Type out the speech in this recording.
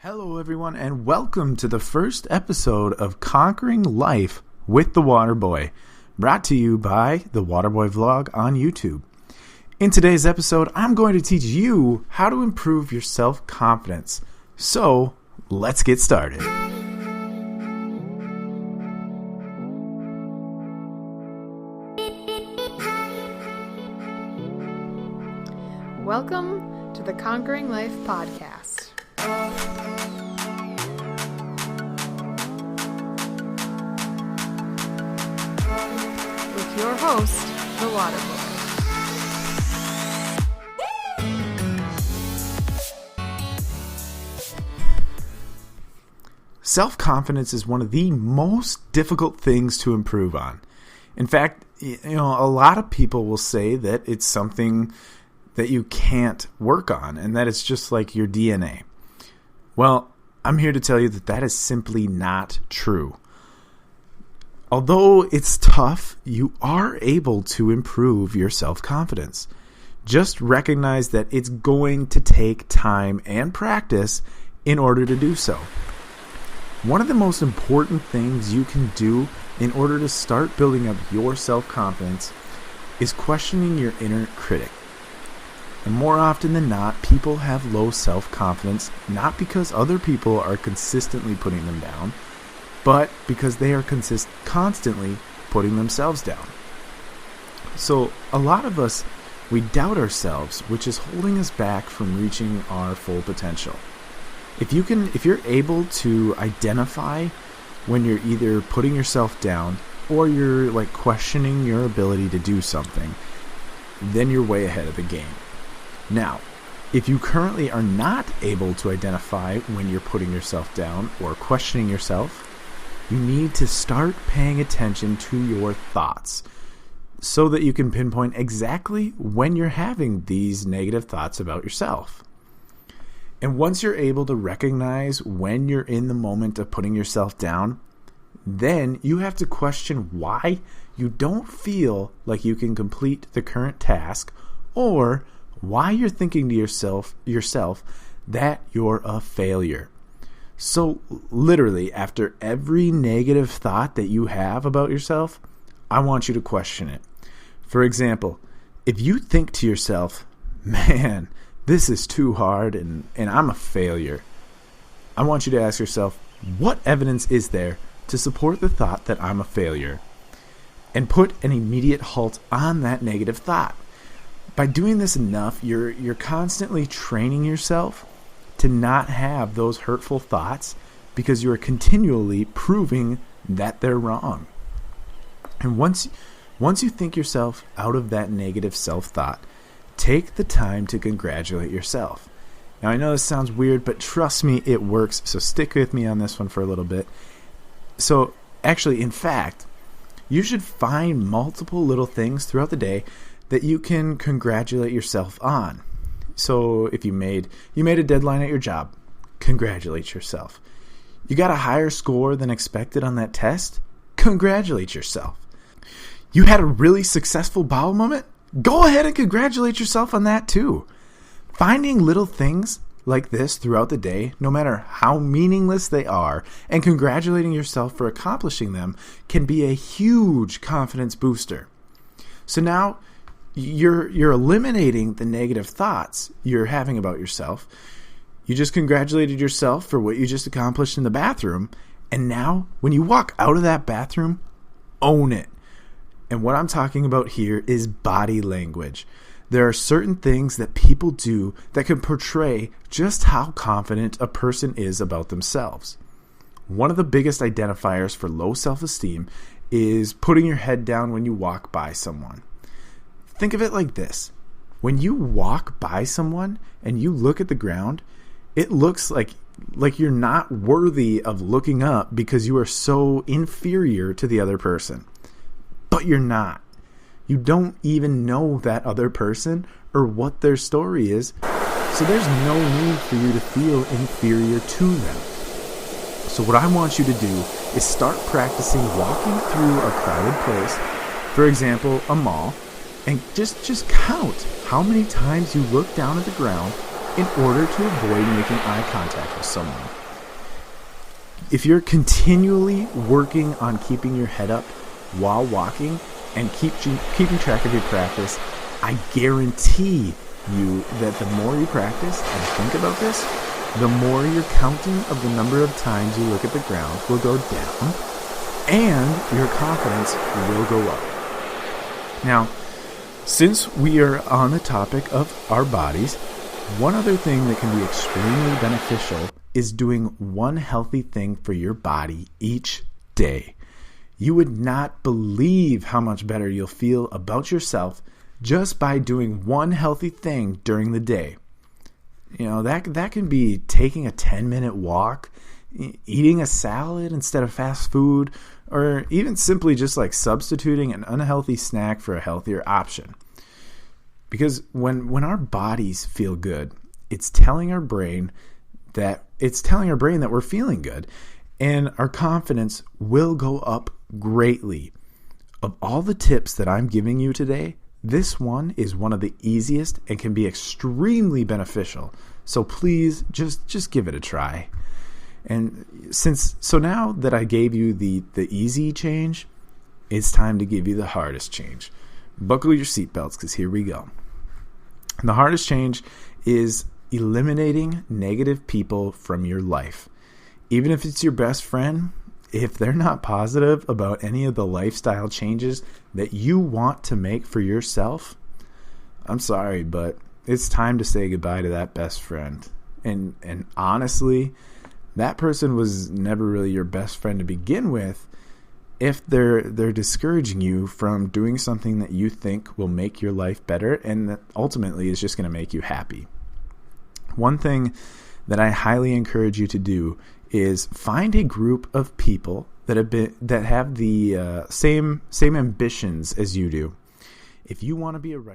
Hello, everyone, and welcome to the first episode of Conquering Life with the Waterboy, brought to you by the Waterboy Vlog on YouTube. In today's episode, I'm going to teach you how to improve your self-confidence. So, let's get started. Welcome to the Conquering Life podcast. With your host, the Waterboy. Self-confidence is one of the most difficult things to improve on. In fact, a lot of people will say that it's something that you can't work on and that it's just like your DNA. Well, I'm here to tell you that is simply not true. Although it's tough, you are able to improve your self-confidence. Just recognize that it's going to take time and practice in order to do so. One of the most important things you can do in order to start building up your self-confidence is questioning your inner critic. And more often than not, people have low self-confidence not because other people are consistently putting them down, but because they are constantly putting themselves down. So a lot of us, we doubt ourselves, which is holding us back from reaching our full potential. If you're able to identify when you're either putting yourself down or you're questioning your ability to do something, then you're way ahead of the game. Now, if you currently are not able to identify when you're putting yourself down or questioning yourself, you need to start paying attention to your thoughts so that you can pinpoint exactly when you're having these negative thoughts about yourself. And once you're able to recognize when you're in the moment of putting yourself down, then you have to question why you don't feel like you can complete the current task, or why you're thinking to yourself that you're a failure. So literally, after every negative thought that you have about yourself, I want you to question it. For example, if you think to yourself, man, this is too hard and I'm a failure, I want you to ask yourself, what evidence is there to support the thought that I'm a failure? And put an immediate halt on that negative thought. By doing this enough, you're constantly training yourself to not have those hurtful thoughts because you are continually proving that they're wrong. And once you think yourself out of that negative self-thought, take the time to congratulate yourself. Now, I know this sounds weird, but trust me, it works. So stick with me on this one for a little bit. So actually, in fact, you should find multiple little things throughout the day that you can congratulate yourself on. So if you made a deadline at your job, congratulate yourself. You got a higher score than expected on that test, congratulate yourself. You had a really successful bowel moment, go ahead and congratulate yourself on that too. Finding little things like this throughout the day, no matter how meaningless they are, and congratulating yourself for accomplishing them can be a huge confidence booster. So now you're eliminating the negative thoughts you're having about yourself. You just congratulated yourself for what you just accomplished in the bathroom. And now when you walk out of that bathroom, own it. And what I'm talking about here is body language. There are certain things that people do that can portray just how confident a person is about themselves. One of the biggest identifiers for low self-esteem is putting your head down when you walk by someone. Think of it like this. When you walk by someone and you look at the ground, it looks like you're not worthy of looking up because you are so inferior to the other person. But you're not. You don't even know that other person or what their story is, so there's no need for you to feel inferior to them. So what I want you to do is start practicing walking through a crowded place, for example, a mall, and just count how many times you look down at the ground in order to avoid making eye contact with someone. If you're continually working on keeping your head up while walking and keeping track of your practice, I guarantee you that the more you practice and think about this, the more your counting of the number of times you look at the ground will go down and your confidence will go up. Now, since we are on the topic of our bodies, one other thing that can be extremely beneficial is doing one healthy thing for your body each day. You would not believe how much better you'll feel about yourself just by doing one healthy thing during the day. You know, that can be taking a 10-minute walk, eating a salad instead of fast food, or even simply just like substituting an unhealthy snack for a healthier option. Because when our bodies feel good, it's telling our brain that we're feeling good, and our confidence will go up greatly. Of all the tips that I'm giving you today, this one is one of the easiest and can be extremely beneficial. So please just give it a try. And so now that I gave you the easy change, it's time to give you the hardest change. Buckle your seatbelts, because here we go. And the hardest change is eliminating negative people from your life. Even if it's your best friend, if they're not positive about any of the lifestyle changes that you want to make for yourself, I'm sorry, but it's time to say goodbye to that best friend. And honestly, that person was never really your best friend to begin with if they're discouraging you from doing something that you think will make your life better and that ultimately is just going to make you happy. One thing that I highly encourage you to do is find a group of people that have the same ambitions as you do. If you want to be a writer,